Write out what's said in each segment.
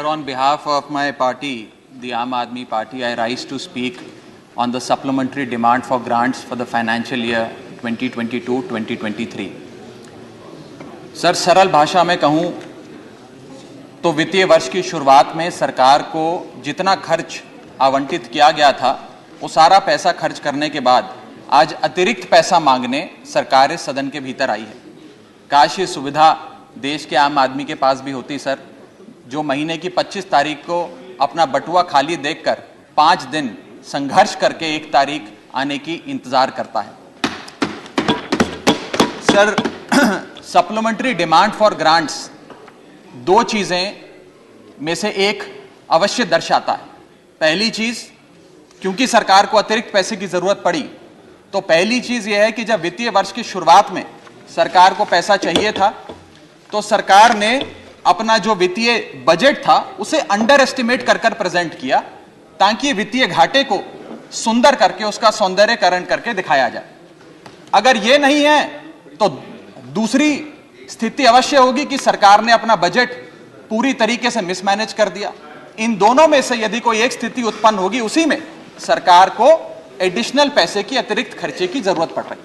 On behalf of my party, the Aam Aadmi Party, I rise to speak on the supplementary demand for grants for the financial year 2022-2023. Sir, सरल भाषा में कहूं तो वित्तीय वर्ष की शुरुआत में सरकार को जितना खर्च आवंटित किया गया था वो सारा पैसा खर्च करने के बाद आज अतिरिक्त पैसा मांगने सरकार इस सदन के भीतर आई है। काश ये सुविधा देश के आम आदमी के पास भी होती सर, जो महीने की 25 तारीख को अपना बटुआ खाली देखकर 5 दिन संघर्ष करके 1 तारीख आने की इंतजार करता है। Sir, supplementary demand for grants 2 चीजें में से एक अवश्य दर्शाता है। पहली चीज, क्योंकि सरकार को अतिरिक्त पैसे की जरूरत पड़ी, तो पहली चीज यह है कि जब वित्तीय वर्ष की शुरुआत में सरकार को पैसा चाहिए था तो सरकार ने अपना जो वित्तीय बजट था उसे अंडर एस्टिमेट कर प्रेजेंट किया, ताकि वित्तीय घाटे को सुंदर करके उसका सौंदर्यकरण करके दिखाया जाए। अगर यह नहीं है तो दूसरी स्थिति अवश्य होगी कि सरकार ने अपना बजट पूरी तरीके से मिसमैनेज कर दिया। इन दोनों में से यदि कोई एक स्थिति उत्पन्न होगी, उसी में सरकार को एडिशनल पैसे की, अतिरिक्त खर्चे की जरूरत पड़ रही है।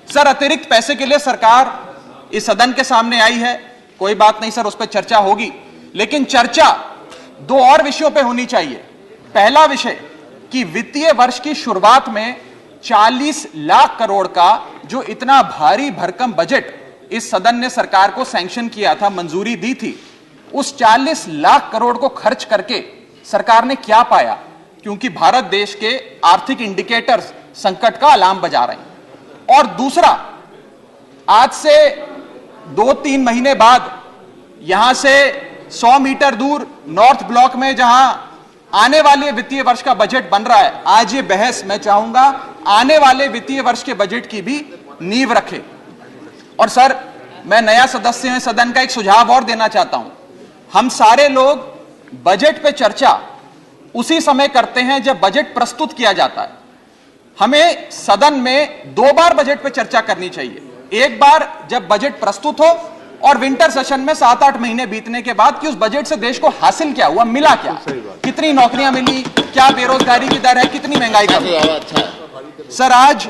सर, अतिरिक्त पैसे के लिए सरकार इस सदन के सामने आई है, कोई बात नहीं सर, उस पर चर्चा होगी, लेकिन चर्चा 2 और विषयों पे होनी चाहिए। पहला विषय कि वित्तीय वर्ष की शुरुआत में 40 लाख करोड़ का जो इतना भारी भरकम बजट इस सदन ने सरकार को सैंक्शन किया था, मंजूरी दी थी, उस 40 लाख करोड़ को खर्च करके सरकार ने क्या पाया, क्योंकि भारत देश के आर्थिक इंडिकेटर्स संकट का अलार्म बजा रहे हैं। और दूसरा, आज से 2-3 महीने बाद यहां से 100 मीटर दूर नॉर्थ ब्लॉक में जहां आने वाले वित्तीय वर्ष का बजट बन रहा है, आज ये बहस मैं चाहूंगा आने वाले वित्तीय वर्ष के बजट की भी नींव रखे। और सर, मैं नया सदस्य हूं सदन का, एक सुझाव और देना चाहता हूं। हम सारे लोग बजट पे चर्चा उसी समय करते हैं जब बजट प्रस्तुत किया जाता है। हमें सदन में 2 बार बजट पे चर्चा करनी चाहिए। एक बार जब बजट प्रस्तुत हो, और विंटर सेशन में 7-8 महीने बीतने के बाद कि उस बजट से देश को हासिल क्या हुआ, मिला क्या, कितनी नौकरियां मिली, क्या बेरोजगारी की दर है, कितनी महंगाई कम है। सर, आज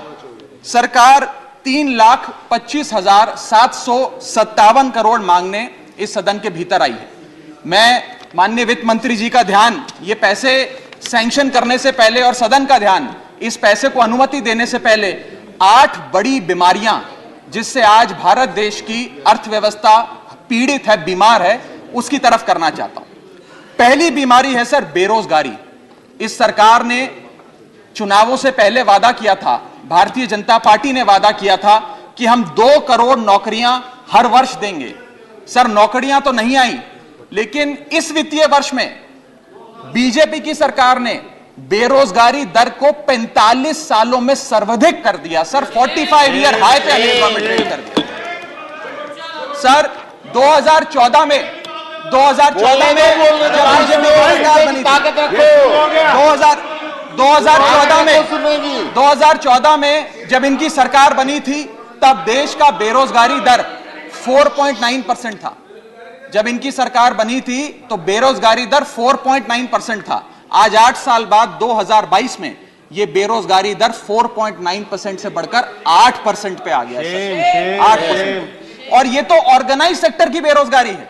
सरकार 3,25,757 करोड़ मांगने इस सदन के भीतर आई है। मैं माननीय वित्त मंत्री जी का ध्यान ये पैसे सैंक्शन करने से पहले और सदन का ध्यान इस पैसे को अनुमति देने से पहले 8 बड़ी बीमारियां जिससे आज भारत देश की अर्थव्यवस्था पीड़ित है, बीमार है, उसकी तरफ करना चाहता हूं। पहली बीमारी है सर बेरोजगारी। इस सरकार ने चुनावों से पहले वादा किया था, भारतीय जनता पार्टी ने वादा किया था कि हम 2 करोड़ नौकरियां हर वर्ष देंगे। सर, नौकरियां तो नहीं आई, लेकिन इस वित्तीय वर्ष में बीजेपी की सरकार ने बेरोजगारी दर को 45 सालों में सर्वाधिक कर दिया। सर, 45 ईयर हाई पे अनएम्प्लॉयमेंट रेट कर दिया। सर, 2014 में जब बीजेपी की सरकार बनी थी, 2014 में जब इनकी सरकार बनी थी, तब देश का बेरोजगारी दर 4.9% था। जब इनकी सरकार बनी थी तो बेरोजगारी दर 4.9% था। आज 8 साल बाद 2022 में यह बेरोजगारी दर 4.9% से बढ़कर 8% पे आ गया। 8%। और यह तो ऑर्गेनाइज सेक्टर की बेरोजगारी है।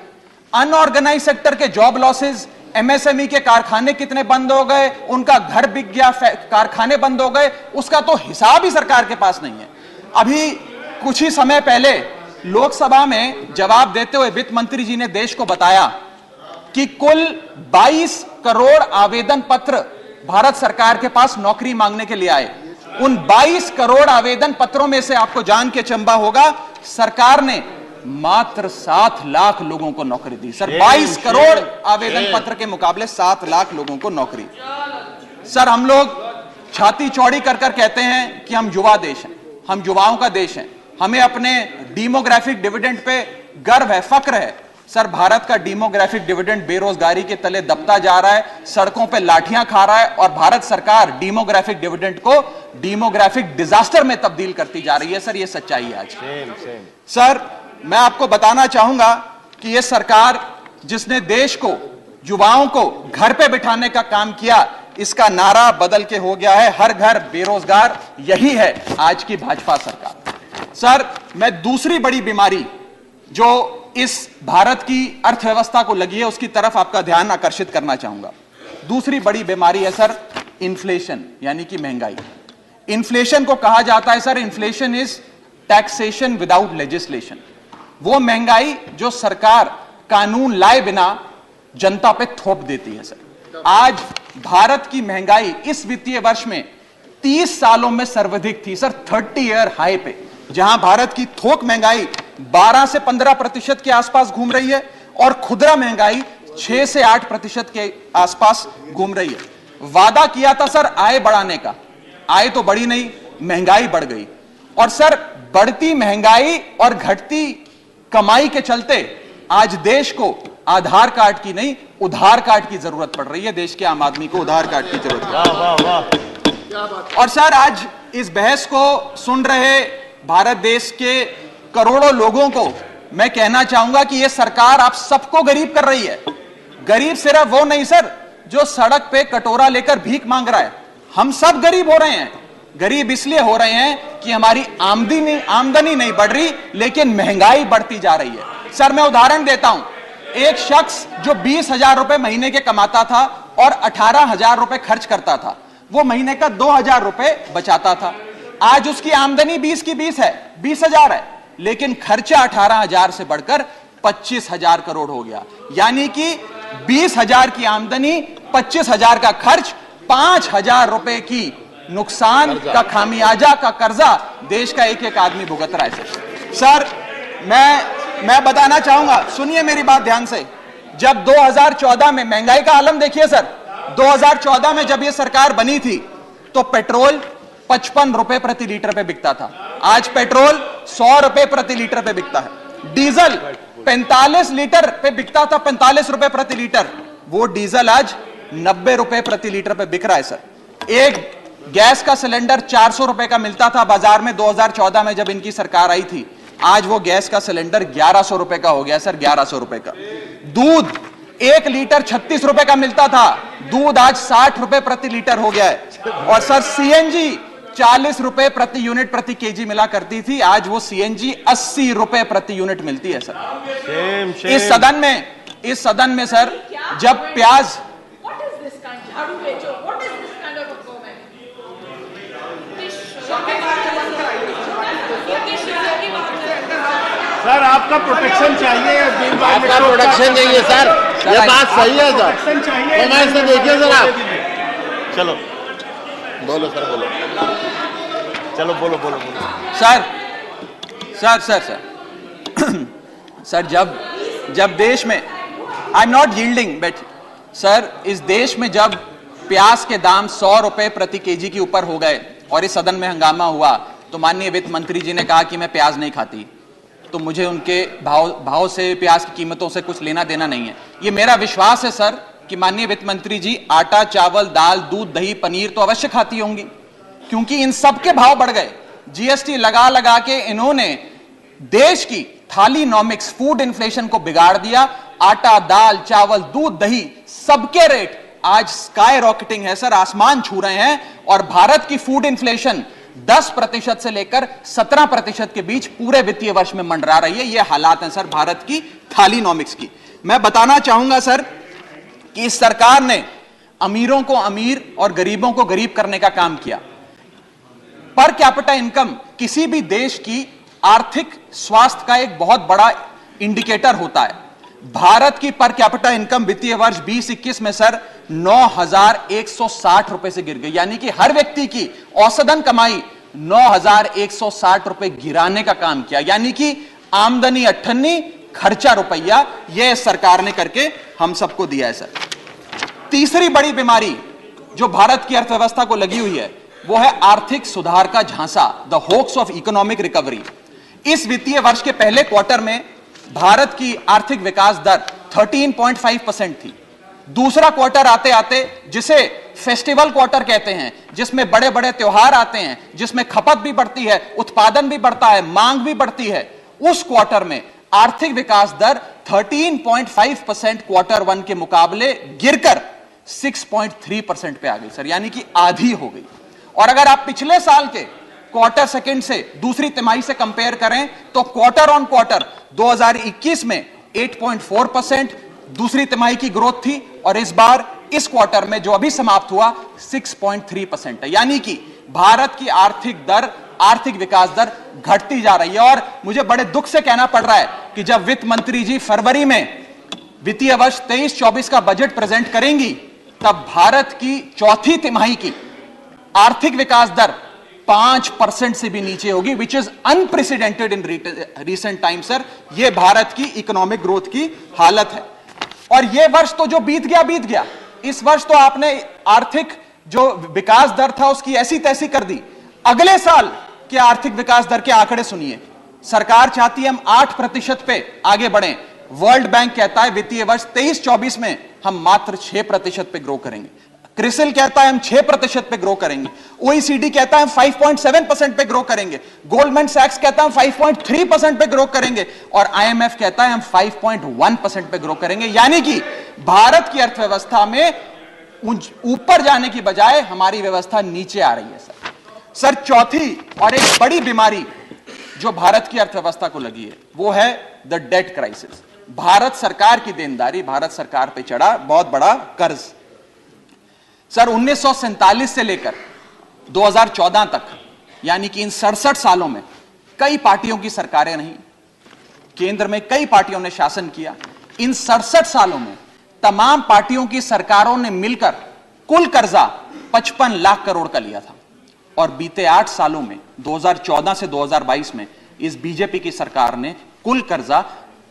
अनऑर्गेनाइज सेक्टर के जॉब लॉसेस, एमएसएमई के कारखाने कितने बंद हो गए, उनका घर बिक गया, कारखाने बंद हो गए, उसका तो हिसाब ही सरकार के पास नहीं है। अभी कुछ ही समय पहले लोकसभा में जवाब देते हुए वित्त मंत्री जी ने देश को बताया कि कुल 22 करोड़ आवेदन पत्र भारत सरकार के पास नौकरी मांगने के लिए आए। उन 22 करोड़ आवेदन पत्रों में से आपको जान के चंबा होगा, सरकार ने मात्र 7 लाख लोगों को नौकरी दी। सर, 22 करोड़ आवेदन पत्र के मुकाबले 7 लाख लोगों को नौकरी। सर, हम लोग छाती चौड़ी कर कहते हैं कि हम युवा देश हैं, हम युवाओं का देश है, हमें अपने डेमोग्राफिक डिविडेंड पे गर्व है, फक्र है। सर, भारत का डेमोग्राफिक डिविडेंड बेरोजगारी के तले दबता जा रहा है, सड़कों पे लाठियां खा रहा है, और भारत सरकार डेमोग्राफिक डिविडेंड को डेमोग्राफिक डिजास्टर में तब्दील करती जा रही है। सर, ये सच्चाई है आज। सर, मैं आपको बताना चाहूंगा कि यह सरकार जिसने देश को युवाओं को घर पे बिठाने का काम किया। इसका नारा बदल के हो गया है हर घर बेरोजगार। यही है आज की भाजपा सरकार। सर, मैं दूसरी बड़ी बीमारी जो इस भारत की अर्थव्यवस्था को लगी है उसकी तरफ आपका ध्यान आकर्षित करना चाहूंगा। दूसरी बड़ी बीमारी है सर इन्फ्लेशन, यानी कि महंगाई। इन्फ्लेशन को कहा जाता है sir, inflation is taxation without legislation. वो महंगाई जो सरकार कानून लाए बिना जनता पे थोप देती है सर। आज भारत की महंगाई इस वित्तीय वर्ष में 30 सालों में सर्वाधिक थी सर, 30 ईयर हाई पे, जहां भारत की थोक महंगाई 12 से 15% के आसपास घूम रही है और खुदरा महंगाई 6 से 8% के आसपास घूम रही है। वादा किया था सर आय बढ़ाने का, आय तो बढ़ी नहीं, महंगाई बढ़ गई। और सर बढ़ती महंगाई और घटती कमाई के चलते आज देश को आधार कार्ड की नहीं उधार कार्ड की जरूरत पड़ रही है। देश के आम आदमी को उधार कार्ड की जरूरत है। वाह वाह वाह। और सर आज इस बहस को सुन रहे भारत देश के करोड़ों लोगों को मैं कहना चाहूंगा कि यह सरकार आप सबको गरीब कर रही है। गरीब सिर्फ वो नहीं सर जो सड़क पे कटोरा लेकर भीख मांग रहा है, हम सब गरीब हो रहे हैं। गरीब इसलिए हो रहे हैं कि हमारी आमदनी नहीं बढ़ रही, लेकिन महंगाई बढ़ती जा रही है। सर मैं उदाहरण देता हूं, एक शख्स जो 20,000 रुपए महीने के कमाता था और 18,000 रुपए खर्च करता था, वो महीने का 2,000 रुपए बचाता था। आज उसकी आमदनी 20 की 20 है, 20,000 है, लेकिन खर्चा 18,000 से बढ़कर 25,000 करोड़ हो गया। यानी कि 20,000 की आमदनी, 25,000 का खर्च, 5,000 रुपए की नुकसान का खामियाजा का कर्जा देश का एक एक आदमी भुगत रहा है। सर मैं बताना चाहूंगा, सुनिए मेरी बात ध्यान से। जब 2014 में महंगाई का आलम देखिए सर, 2014 में जब यह सरकार बनी थी तो पेट्रोल 55 रुपए प्रति लीटर पे बिकता था। आज पेट्रोल 100 रुपए प्रति लीटर पे बिकता है। डीजल 45 लीटर पे बिकता था, 45 रुपए प्रति लीटर, वो डीजल आज 90 रुपए प्रति लीटर पे बिक रहा है सर। एक गैस का सिलेंडर 400 रुपए का मिलता था बाजार में 2014 में जब इनकी सरकार आई थी, आज वो गैस का सिलेंडर 1100 रुपए का हो गया सर, 1100 रुपए का। दूध 1 लीटर 36 रुपए का मिलता था, दूध आज 60 रुपए प्रति लीटर हो गया है। और सर सीएनजी 40 रुपए प्रति यूनिट प्रति केजी मिला करती थी, आज वो सीएनजी 80 रुपए प्रति यूनिट मिलती है सर। इस सदन में सर जब प्याज सर आपका प्रोटेक्शन चाहिए, आपका प्रोटेक्शन चाहिए सर, ये बात सही है सर। कमेंट से देखिए सर आप। चलो बोलो सर, बोलो, चलो बोलो बोलो बोलो सर जब देश में, I am not yielding but sir, इस देश में जब प्याज के दाम 100 रुपए प्रति केजी के ऊपर हो गए और इस सदन में हंगामा हुआ तो माननीय वित्त मंत्री जी ने कहा कि मैं प्याज नहीं खाती, तो मुझे उनके भाव से, प्याज की कीमतों से कुछ लेना देना नहीं है। ये मेरा विश्वास है सर कि माननीय वित्त मंत्री जी आटा, चावल, दाल, दूध, दही, पनीर तो अवश्य खाती होंगी, क्योंकि इन सब के भाव बढ़ गए। जीएसटी लगा लगा के इन्होंने देश की थालीनॉमिक्स, फूड इन्फ्लेशन को बिगाड़ दिया। आटा, दाल, चावल, दूध, दही, सबके रेट आज स्काई रॉकेटिंग है सर, आसमान छू रहे हैं। और भारत की फूड इन्फ्लेशन 10% से लेकर 17% के बीच पूरे वित्तीय वर्ष में मंडरा रही है। ये हालात हैं सर भारत की थालीनॉमिक्स की। मैं बताना चाहूंगा सर कि इस सरकार ने अमीरों को अमीर और गरीबों को गरीब करने का काम किया। पर कैपिटा इनकम किसी भी देश की आर्थिक स्वास्थ्य का एक बहुत बड़ा इंडिकेटर होता है। भारत की पर कैपिटा इनकम वित्तीय वर्ष 2021 में सर 9,160 रुपए से गिर गई, यानी कि हर व्यक्ति की औसतन कमाई 9,160 रुपए गिराने का काम किया। यानी कि आमदनी 98, खर्चा रुपया, यह सरकार ने करके हम सबको दिया है सर। तीसरी बड़ी बीमारी जो भारत की अर्थव्यवस्था को लगी हुई है वो है आर्थिक सुधार का झांसा, the hoax of economic recovery. इस वित्तीय वर्ष के पहले क्वार्टर में भारत की आर्थिक विकास दर 13.5% थी। दूसरा क्वार्टर आते आते, जिसे फेस्टिवल क्वार्टर कहते हैं, जिसमें बड़े बड़े त्योहार आते हैं, जिसमें खपत भी बढ़ती है, उत्पादन भी बढ़ता है, मांग भी बढ़ती है, उस क्वार्टर में आर्थिक विकास दर 13.5% क्वार्टर 1 के मुकाबले गिरकर 6.3% पे आ गई सर, यानी कि आधी हो गई। और अगर आप पिछले साल के क्वार्टर सेकंड से दूसरी तिमाही से कंपेयर करें तो क्वार्टर ऑन क्वार्टर 2021 में 8.4% दूसरी तिमाही की ग्रोथ थी, और इस बार इस क्वार्टर में जो अभी समाप्त हुआ 6.3% है, यानी कि भारत की आर्थिक विकास दर घटती जा रही है। और मुझे बड़े दुख से कहना पड़ रहा है कि जब वित्त मंत्री जी फरवरी में वित्तीय वर्ष 23-24 का बजट प्रेजेंट करेंगी, तब भारत की चौथी तिमाही की आर्थिक विकास दर 5% से भी नीचे होगी, which is unprecedented in recent time sir. यह भारत की इकोनॉमिक ग्रोथ की हालत है। और यह वर्ष तो जो बीत गया, इस वर्ष तो आपने आर्थिक जो विकास दर था उसकी ऐसी तैसी कर दी। अगले साल के आर्थिक विकास दर के आंकड़े सुनिए। सरकार चाहती है हम 8% पे आगे बढ़ें। वर्ल्ड बैंक कहता है वित्तीय वर्ष 23-24 में हम मात्र 6% पे ग्रो करेंगे। क्रिसिल कहता है हम 6% पे ग्रो करेंगे। ओईसीडी कहता है हम 5.7% पे ग्रो करेंगे। गोल्डमैन सैक्स कहता है हम 5.3% पे ग्रो करेंगे, और आईएमएफ कहता है हम 5.1% पे ग्रो करेंगे। यानी कि भारत की अर्थव्यवस्था में ऊपर जाने की बजाय हमारी व्यवस्था नीचे आ रही है सर। चौथी और एक बड़ी बीमारी जो भारत की अर्थव्यवस्था को लगी है वो है द डेट क्राइसिस। भारत सरकार की देनदारी, भारत सरकार पे चढ़ा बहुत बड़ा कर्ज। सर 1947 से लेकर 2014 तक, यानी कि इन 67 सालों में कई पार्टियों की सरकारें रहीं, केंद्र में कई पार्टियों ने शासन किया। इन 67 सालों में तमाम पार्टियों की सरकारों ने मिलकर कुल कर्जा 55 लाख करोड़ का लिया था, और बीते 8 सालों में 2014 से 2022 में इस बीजेपी की सरकार ने कुल कर्जा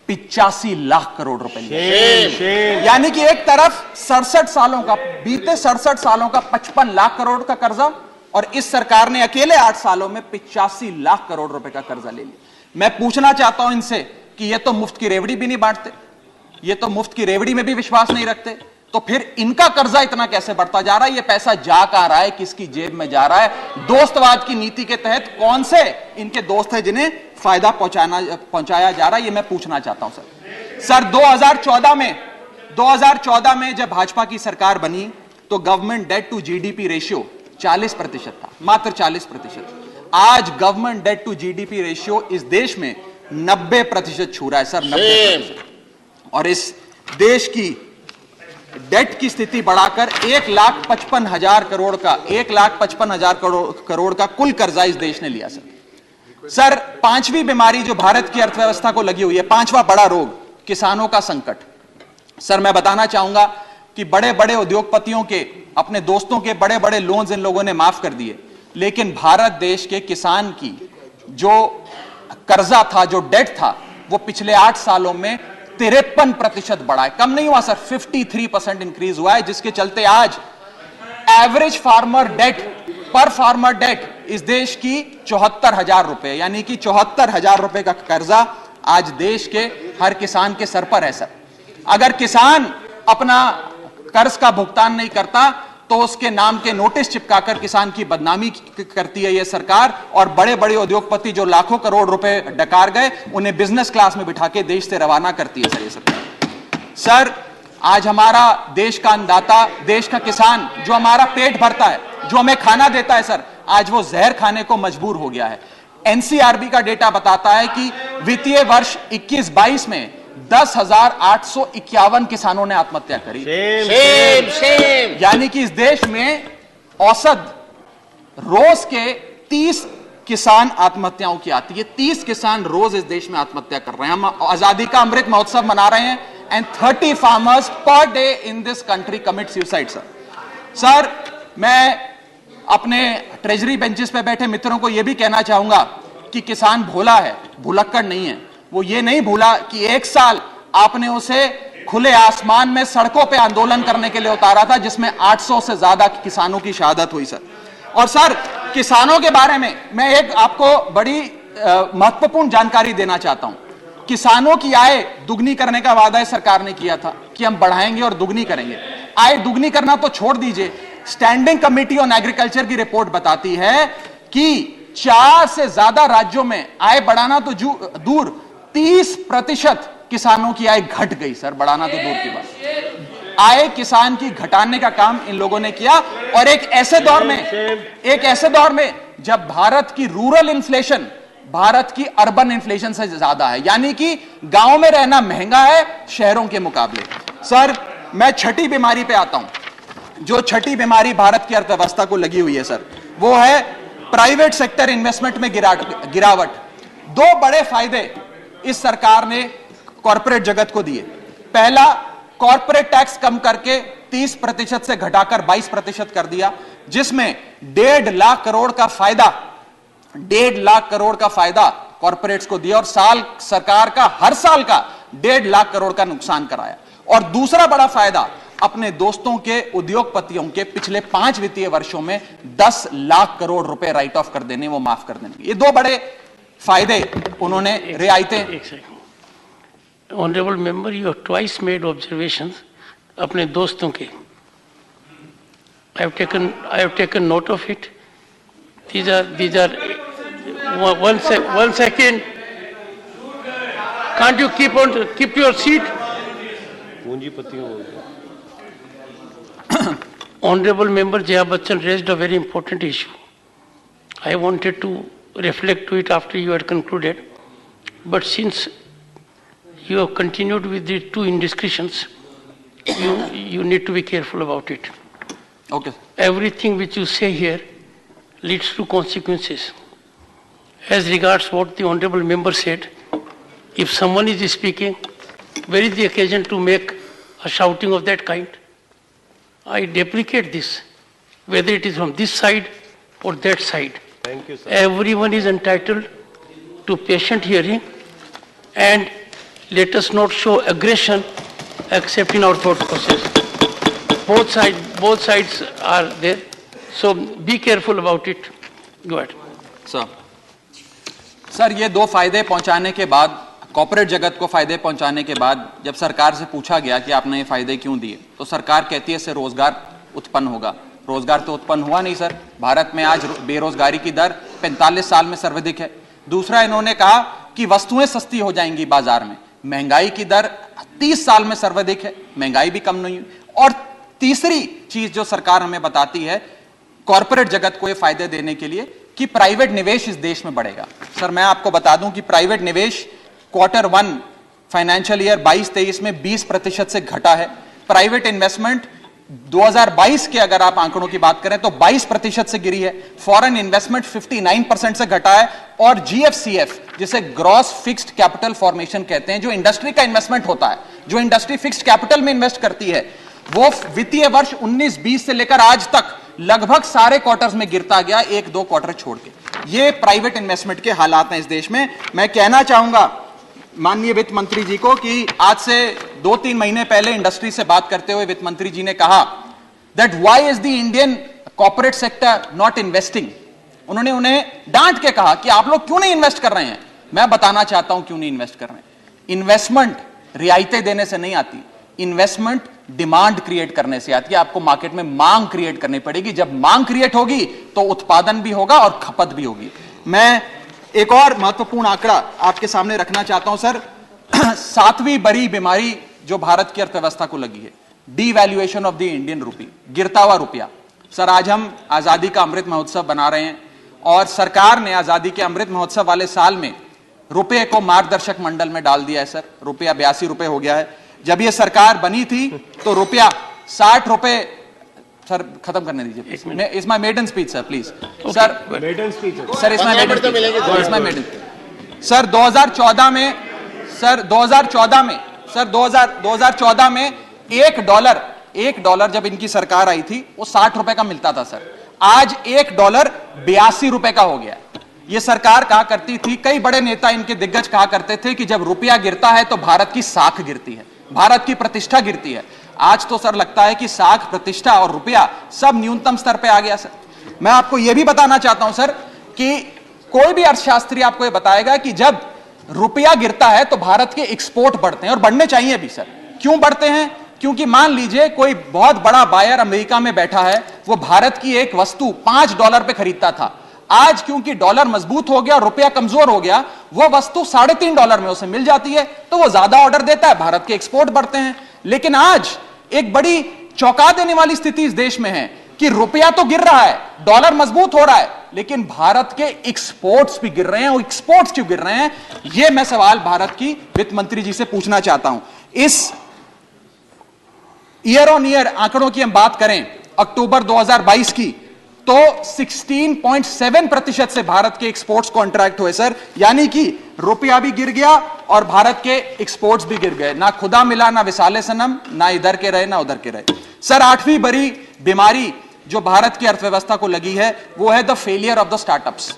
85 लाख करोड़ रुपए लिया। यानी कि एक तरफ 67 सालों का, बीते 67 सालों का 55 लाख करोड़ का कर्जा, और इस सरकार ने अकेले 8 सालों में 85 लाख करोड़ रुपए का कर्जा ले लिया। मैं पूछना चाहता हूं इनसे कि ये तो मुफ्त की रेवड़ी भी नहीं बांटते, ये तो मुफ्त की रेवड़ी में भी विश्वास नहीं रखते, तो फिर इनका कर्जा इतना कैसे बढ़ता जा रहा है? ये पैसा जा कहां रहा है, किसकी जेब में जा रहा है? दोस्तवाद की नीति के तहत कौन से इनके दोस्त हैं जिन्हें फायदा पहुंचाया जा रहा है? ये मैं पूछना चाहता हूं सर 2014 में जब भाजपा की सरकार बनी तो government debt to GDP ratio 40% था, मात्र 40%। आज government debt to GDP ratio इस देश में 90% छू रहा है सर, 90%। और इस देश की डेट की स्थिति बढ़ाकर 1,55,000 करोड़ का 1,55,000 करोड़ का कुल कर्जा इस देश ने लिया सर। पांचवी बीमारी जो भारत की अर्थव्यवस्था को लगी हुई है, पांचवा बड़ा रोग, किसानों का संकट। सर मैं बताना चाहूंगा कि बड़े बड़े उद्योगपतियों के, अपने दोस्तों के बड़े बड़े लोन्स इन लोगों ने माफ कर दिए, लेकिन भारत देश के किसान की जो कर्जा था, जो डेट था, वो पिछले 8 सालों में 53% बढ़ा है, कम नहीं हुआ सर, 53% इंक्रीज हुआ है, जिसके चलते आज एवरेज फार्मर डेट पर फार्मर डेट इस देश की 74,000 रुपए, यानी कि 74,000 रुपए का कर्जा आज देश के हर किसान के सर पर है सर। अगर किसान अपना कर्ज का भुगतान नहीं करता तो उसके नाम के नोटिस चिपकाकर किसान की बदनामी करती है यह सरकार, और बड़े बड़े उद्योगपति जो लाखों करोड़ रुपए डकार गए उन्हें बिजनेस क्लास में बिठा के देश से रवाना करती है सर ये सरकार। सर आज हमारा देश का अन्नदाता, देश का किसान जो हमारा पेट भरता है, जो हमें खाना देता है सर, आज वो जहर खाने को मजबूर हो गया है। एनसीआरबी का डेटा बताता है कि वित्तीय वर्ष 21-22 में 10,851 किसानों ने आत्महत्या करी। यानी कि इस देश में औसत रोज के 30 किसान आत्महत्याओं की आती है। 30 किसान रोज इस देश में आत्महत्या कर रहे हैं। हम आजादी का अमृत महोत्सव मना रहे हैं, and 30 farmers per day in this country commit suicide sir. मैं अपने ट्रेजरी बेंचेस पे बैठे मित्रों को यह भी कहना चाहूंगा कि किसान भोला है, भुलक्कड़ नहीं है। वो ये नहीं भूला कि 1 साल आपने उसे खुले आसमान में सड़कों पे आंदोलन करने के लिए उतारा था, जिसमें 800 से ज्यादा किसानों की शहादत हुई सर। और सर किसानों के बारे में मैं एक आपको बड़ी महत्वपूर्ण जानकारी देना चाहता हूं। किसानों की आय दुगनी करने का वादा सरकार ने किया था कि हम बढ़ाएंगे और दुगनी करेंगे। आय दुगनी करना तो छोड़ दीजिए, स्टैंडिंग कमेटी ऑन एग्रीकल्चर की रिपोर्ट बताती है कि 4 से ज्यादा राज्यों में आय बढ़ाना तो दूर, 30% किसानों की आय घट गई सर, बढ़ाना तो दूर की बात। आय किसान की घटाने का काम इन लोगों ने किया, और एक ऐसे दौर में जब भारत की रूरल इन्फ्लेशन भारत की अर्बन इन्फ्लेशन से ज्यादा है, यानी कि गांव में रहना महंगा है शहरों के मुकाबले। सर मैं छठी बीमारी पे आता हूं। जो छठी बीमारी भारत की अर्थव्यवस्था को लगी हुई है सर, वो है प्राइवेट सेक्टर इन्वेस्टमेंट में गिरावट। दो बड़े फायदे इस सरकार ने कॉर्पोरेट जगत को दिए। पहला, कॉर्पोरेट टैक्स कम करके 30% से घटाकर 22% कर दिया, जिसमें 1.5 लाख करोड़ का फायदा 1.5 लाख करोड़ का फायदा कॉर्पोरेट्स को दिया, और सरकार का हर साल का 1.5 लाख करोड़ का नुकसान कराया। और दूसरा बड़ा फायदा, अपने दोस्तों के उद्योगपतियों के पिछले 5 वित्तीय वर्षों में 10 लाख करोड़ रुपए राइट ऑफ कर देने, वो माफ कर देने। ये दो बड़े फायदे उन्होंने, रियायतें। Honourable member, you have twice made observations अपने दोस्तों के। I have taken note of it. These are one second. Can't you keep your seat? Honorable Member Jaya Bachchan raised a very important issue. I wanted to reflect to it after you had concluded, but since you have continued with the two indiscretions, you need to be careful about it. Okay. Everything which you say here leads to consequences. As regards what the honorable member said, if someone is speaking, where is the occasion to make a shouting of that kind? I deprecate this, whether it is from this side or that side. Thank you, sir. Everyone is entitled to patient hearing, and let us not show aggression except in our thought process. Both sides are there. So be careful about it. Go ahead. Sir ये दो फायदे पहुंचाने के बाद, corporate जगत को फायदे पहुंचाने के बाद, जब सरकार से पूछा गया कि आपने ये फायदे क्यों दिए, तो सरकार कहती है इससे रोजगार उत्पन्न होगा। रोजगार तो उत्पन्न हुआ नहीं सर। भारत में आज बेरोजगारी की दर 45 साल में सर्वाधिक है। दूसरा, इन्होंने कहा कि वस्तुएं सस्ती हो जाएंगी बाजार में। महंगाई की दर 30 साल में सर्वाधिक है, महंगाई भी कम नहीं हुई। और तीसरी चीज जो सरकार हमें बताती है कॉर्पोरेट जगत को ये फायदे देने के लिए, कि प्राइवेट निवेश इस देश में बढ़ेगा। सर मैं आपको बता दूं कि प्राइवेट निवेश Q1 फाइनेंशियल ईयर 22-23 में 20% से घटा है। प्राइवेट इन्वेस्टमेंट 2022 के अगर आप आंकड़ों की बात करें तो 22% से गिरी है। फॉरेन इन्वेस्टमेंट 59% से घटा है। और GFCF, जिसे ग्रॉस फिक्स्ड कैपिटल फॉर्मेशन कहते हैं, जो इंडस्ट्री का इन्वेस्टमेंट होता है, जो इंडस्ट्री फिक्स्ड कैपिटल में इन्वेस्ट करती है, वो वित्तीय वर्ष 19-20 से लेकर आज तक लगभग सारे क्वार्टर्स में गिरता गया, 1-2 क्वार्टर छोड़ के। ये प्राइवेट इन्वेस्टमेंट के हालात हैं इस देश में। मैं कहना चाहूंगा माननीय वित्त मंत्री जी को कि आज से 2-3 महीने पहले इंडस्ट्री से बात करते हुए वित्त मंत्री जी ने कहा that why is the Indian corporate sector not investing. उन्होंने उन्हें डांट के कहा कि आप लोग क्यों नहीं इन्वेस्ट कर रहे हैं। मैं बताना चाहता हूं क्यों नहीं इन्वेस्ट कर रहे हैं। इन्वेस्टमेंट रियायतें देने से नहीं आती, इन्वेस्टमेंट डिमांड क्रिएट करने से आती है। आपको मार्केट में मांग क्रिएट करनी पड़ेगी। जब मांग क्रिएट होगी तो उत्पादन भी होगा और खपत भी होगी। मैं एक और महत्वपूर्ण आंकड़ा आपके सामने रखना चाहता हूं सर। 7वीं बड़ी बीमारी जो भारत की अर्थव्यवस्था को लगी है, devaluation of the Indian rupee, गिरता हुआ रुपया। सर आज हम आजादी का अमृत महोत्सव बना रहे हैं और सरकार ने आजादी के अमृत महोत्सव वाले साल में रुपये को मार्गदर्शक मंडल में डाल दिया है सर। रुपया 82 रुपए हो गया है। जब ये सरकार बनी थी तो रुपया 60 रुपए। सर खत्म करने दीजिए। Is my maiden speech sir, please. Sir maiden speech sir is my maiden. Sir 2014 में 1 डॉलर जब इनकी सरकार आई थी वो 60 रुपए का मिलता था सर। आज $1 82 रुपए का हो गया। ये सरकार कहा करती थी, कई बड़े नेता इनके दिग्गज कहा करते थे कि जब रुपया गिरता है तो भारत की साख गिरती है, भारत की प्रतिष्ठा गिरती है। आज तो सर लगता है कि साख, प्रतिष्ठा और रुपया सब न्यूनतम स्तर पे आ गया सर। मैं आपको यह भी बताना चाहता हूं सर कि कोई भी अर्थशास्त्री आपको यह बताएगा कि जब रुपया गिरता है तो भारत के एक्सपोर्ट बढ़ते हैं, और बढ़ने चाहिए भी सर। क्यों बढ़ते हैं? क्योंकि मान लीजिए कोई बहुत बड़ा बायर अमेरिका में बैठा है, वो भारत की एक वस्तु $5 पे खरीदता था, आज क्योंकि डॉलर मजबूत हो गया, रुपया कमजोर हो गया, वो वस्तु $3.5 में उसे मिल जाती है, तो वो ज्यादा ऑर्डर देता है, भारत के एक्सपोर्ट बढ़ते हैं। लेकिन आज एक बड़ी चौंका देने वाली स्थिति इस देश में है कि रुपया तो गिर रहा है, डॉलर मजबूत हो रहा है, लेकिन भारत के एक्सपोर्ट्स भी गिर रहे हैं। और एक्सपोर्ट्स क्यों गिर रहे हैं, यह मैं सवाल भारत की वित्त मंत्री जी से पूछना चाहता हूं। इस ईयर ऑन ईयर आंकड़ों की हम बात करें अक्टूबर 2022 की, तो 16.7% से भारत के एक्सपोर्ट्स कॉन्ट्रैक्ट हुए सर, यानी कि रुपया भी गिर गया और भारत के एक्सपोर्ट्स भी गिर गए। ना खुदा मिला ना विसाले सनम, ना इधर के रहे ना उधर के रहे। सर, 8वीं बड़ी बीमारी जो भारत की अर्थव्यवस्था को लगी है वो है the failure of the startups.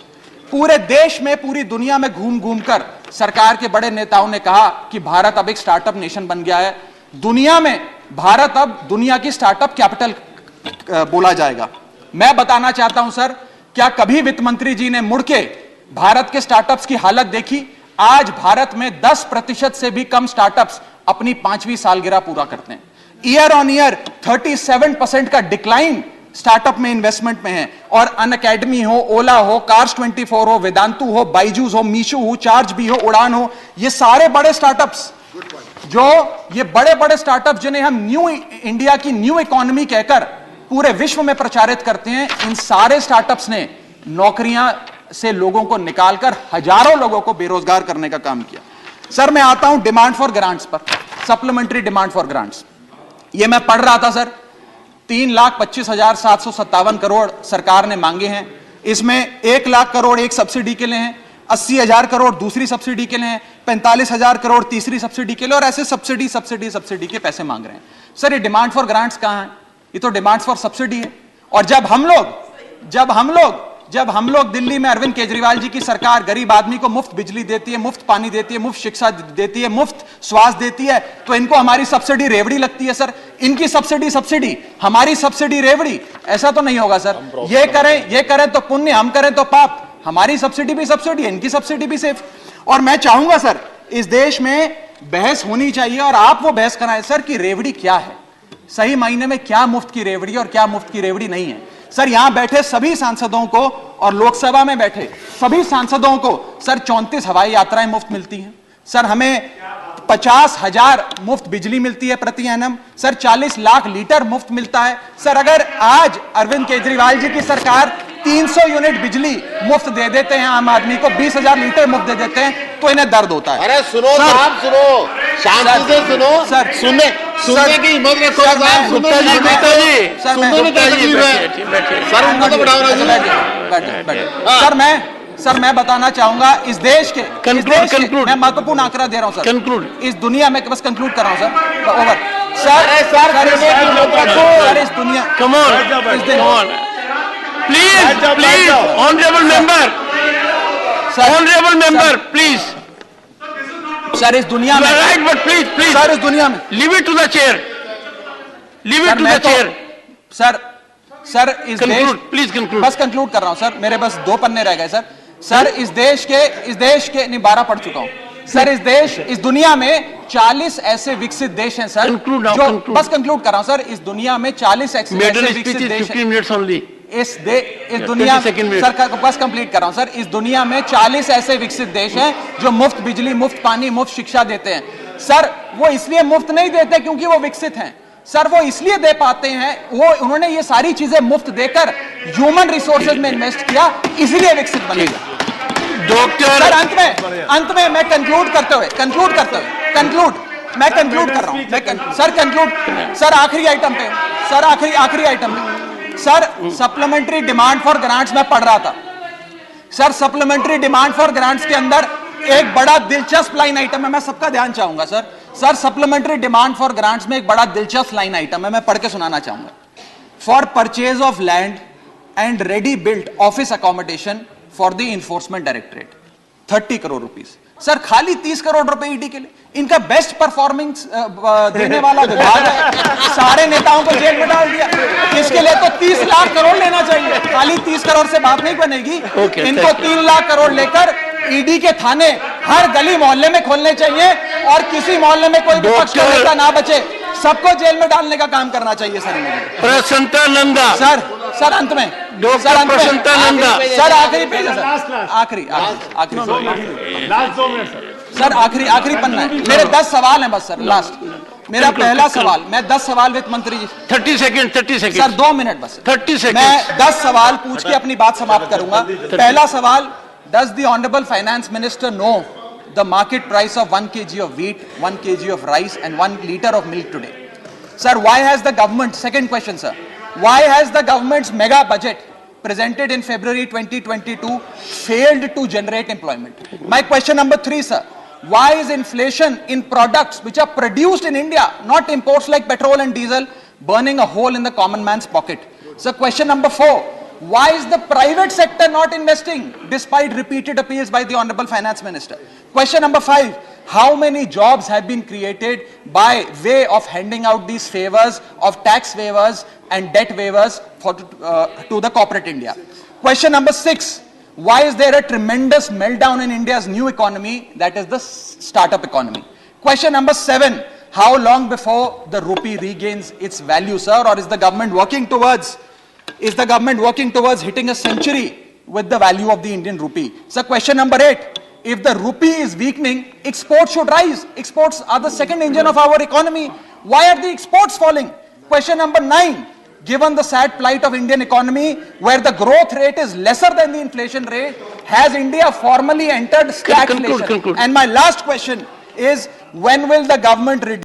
पूरे देश में, पूरी दुनिया में घूम घूम कर सरकार के बड़े नेताओं ने कहा कि भारत अब एक स्टार्टअप नेशन बन गया है, दुनिया में भारत अब दुनिया की स्टार्टअप कैपिटल बोला जाएगा। मैं बताना चाहता हूं सर, क्या कभी वित्त मंत्री जी ने मुड़ के भारत के स्टार्टअप्स की हालत देखी? आज भारत में 10% से भी कम स्टार्टअप्स अपनी 5वीं सालगिरह पूरा करते हैं। ईयर ऑन ईयर 37% का डिक्लाइन स्टार्टअप में इन्वेस्टमेंट में है। और अनअकैडमी हो, ओला हो, कार्स 24 हो, वेदांतु हो, बाइजूस हो, मीशो हो, चार्ज भी हो, उड़ान हो, ये सारे बड़े स्टार्टअप्स, जो ये बड़े बड़े स्टार्टअप जिन्हें हम न्यू इंडिया की न्यू इकोनॉमी कहकर पूरे विश्व में प्रचारित करते हैं, इन सारे स्टार्टअप्स ने नौकरियां से लोगों को निकालकर हजारों लोगों को बेरोजगार करने का काम किया। सर, मैं आता हूं डिमांड फॉर ग्रांट्स पर, सप्लीमेंट्री डिमांड फॉर ग्रांट्स। ये मैं पढ़ रहा था सर, 3,25,757 करोड़ सरकार ने मांगे हैं। इसमें 1 लाख करोड़ एक सब्सिडी के लिए हैं, 80,000 करोड़ दूसरी सब्सिडी के लिए हैं, 45,000 करोड़ तीसरी सब्सिडी के लिए, और ऐसे सब्सिडी के पैसे मांग रहे हैं। सर, ये डिमांड फॉर ग्रांट्स कहां है? ये तो डिमांड फॉर सब्सिडी है। और जब हम लोग दिल्ली में अरविंद केजरीवाल जी की सरकार गरीब आदमी को मुफ्त बिजली देती है, मुफ्त पानी देती है, मुफ्त शिक्षा देती है, मुफ्त स्वास्थ्य देती है, तो इनको हमारी सब्सिडी रेवड़ी लगती है सर। इनकी सब्सिडी, हमारी सब्सिडी रेवड़ी, ऐसा तो नहीं होगा सर। ये करें तो पुण्य, हम करें तो पाप। हमारी सब्सिडी भी सब्सिडी है, इनकी सब्सिडी भी सेफ। और मैं चाहूंगा सर, इस देश में बहस होनी चाहिए और आप वो बहस कराएं सर कि रेवड़ी क्या है, सही मायने में क्या मुफ्त की रेवड़ी और क्या मुफ्त की रेवड़ी नहीं है। सर, यहां बैठे सभी सांसदों को और लोकसभा में बैठे सभी सांसदों को सर 34 हवाई यात्राएं मुफ्त मिलती हैं। सर, हमें 50,000 मुफ्त बिजली मिलती है प्रति एनम। सर, 40 लाख लीटर मुफ्त मिलता है। सर, अगर आज अरविंद केजरीवाल जी की सरकार 300 यूनिट बिजली मुफ्त दे देते हैं आम आदमी को, 20,000 लीटर मुफ्त दे देते हैं, तो इन्हें दर्द होता है। अरे सुनो साहब, सुनो, शांति से सुनो सर, सुनने की हिम्मत रखो साहब, गुप्ता जी, सर उनको तो बढ़ाओ सर, मैं बताना चाहूंगा इस देश के कंक्लूड, मैं महत्वपूर्ण आंकड़ा दे रहा हूं सर, कंक्लूड, इस दुनिया में, बस कंक्लूड कर रहा हूं सर, ओवर सर, इस दुनिया, come on please, honourable member please, sir, इस दुनिया में, राइट, बट प्लीज सर, इस दुनिया में leave it to the chair, sir, इस देश, प्लीज कंक्लूड, बस कंक्लूड कर रहा हूं सर, मेरे बस 2 पन्ने रह गए सर। सर, इस देश के नहीं, 12 पढ़ चुका हूं सर। इस दुनिया में 40 ऐसे विकसित देश हैं सर, जो, बस कंक्लूड कर रहा हूं सर, इस दुनिया में 40 ऐसे विकसित देश हैं। इस दुनिया, सर बस कंप्लीट कर रहा हूं सर, इस दुनिया में 40 ऐसे विकसित देश हैं जो मुफ्त बिजली, मुफ्त पानी, मुफ्त शिक्षा देते हैं। सर, वो इसलिए मुफ्त नहीं देते क्योंकि वो विकसित हैं सर, वो इसलिए दे पाते हैं, उन्होंने ये सारी चीजें मुफ्त देकर ह्यूमन रिसोर्सेज में इन्वेस्ट किया, इसलिए विकसित बने। डॉक्टर सर, अंत में मैं कंक्लूड कर रहा हूं, सर, आखिरी आइटम पे, सर, आखिरी आइटम पे, sir, supplementary demand for grants में पढ़ रहा था sir. Supplementary demand for grants के अंदर एक बड़ा दिलचस्प लाइन आइटम है, मैं सबका ध्यान चाहूंगा sir. Sir, supplementary demand for grants में एक बड़ा दिलचस्प लाइन आइटम है, मैं पढ़ के सुनाना चाहूंगा। For purchase of land and ready built office accommodation for the enforcement directorate, 30 crore rupees. Sir, खाली 30 करोड़ रुपए ईडी के लिए। इनका बेस्ट परफॉर्मेंस देने वाला विभाग है, सारे नेताओं को जेल में डाल दिया। इसके लिए तो 30 लाख करोड़ लेना चाहिए, खाली 30 करोड़ से बात नहीं बनेगी। इनको 3 लाख करोड़ लेकर ईडी के थाने हर गली मोहल्ले में खोलने चाहिए और किसी मोहल्ले में कोई विपक्ष का नेता ना बचे, सबको जेल में डालने का काम करना चाहिए सर। प्रसन्नता नंदा सर, सर अंत में डॉक्टर प्रसन्नानंदा। सर आखिरी पेज है लास्ट, सर, लास्ट। आखिरी आखिरी लास्ट 2 मिनट सर। सर आखिरी पन्ना है। मेरे 10 सवाल हैं बस सर, लास्ट मेरा पहला सवाल, मैं 10 सवाल वित्त मंत्री जी 30 सेकेंड सर 2 मिनट बस 30 सेकेंड। मैं 10 सवाल पूछ के अपनी बात समाप्त करूंगा। पहला सवाल, does the honourable finance minister know the market price of 1 kg of wheat, 1 kg of rice and 1 liter of milk today? Sir, why has the government, second question sir, why has the government's mega budget presented in February 2022 failed to generate employment? My question number 3 sir, why is inflation in products which are produced in India, not imports like petrol and diesel, burning a hole in the common man's pocket? So question number 4, why is the private sector not investing despite repeated appeals by the Honorable Finance Minister? Question number 5, how many jobs have been created by way of handing out these favors of tax waivers and debt waivers to the corporate India? Question number 6, why is there a tremendous meltdown in India's new economy, that is the startup economy? Question number 7, how long before the rupee regains its value, sir, or is the government working towards hitting a century with the value of the Indian rupee? So question number 8, if the rupee is weakening, exports should rise. Exports are the second engine of our economy. Why are the exports falling? Question number 9, given the sad plight of Indian economy, where the growth rate is lesser than the inflation rate, has India formally entered stagflation? Conclude. And my last question is, when will the government reduce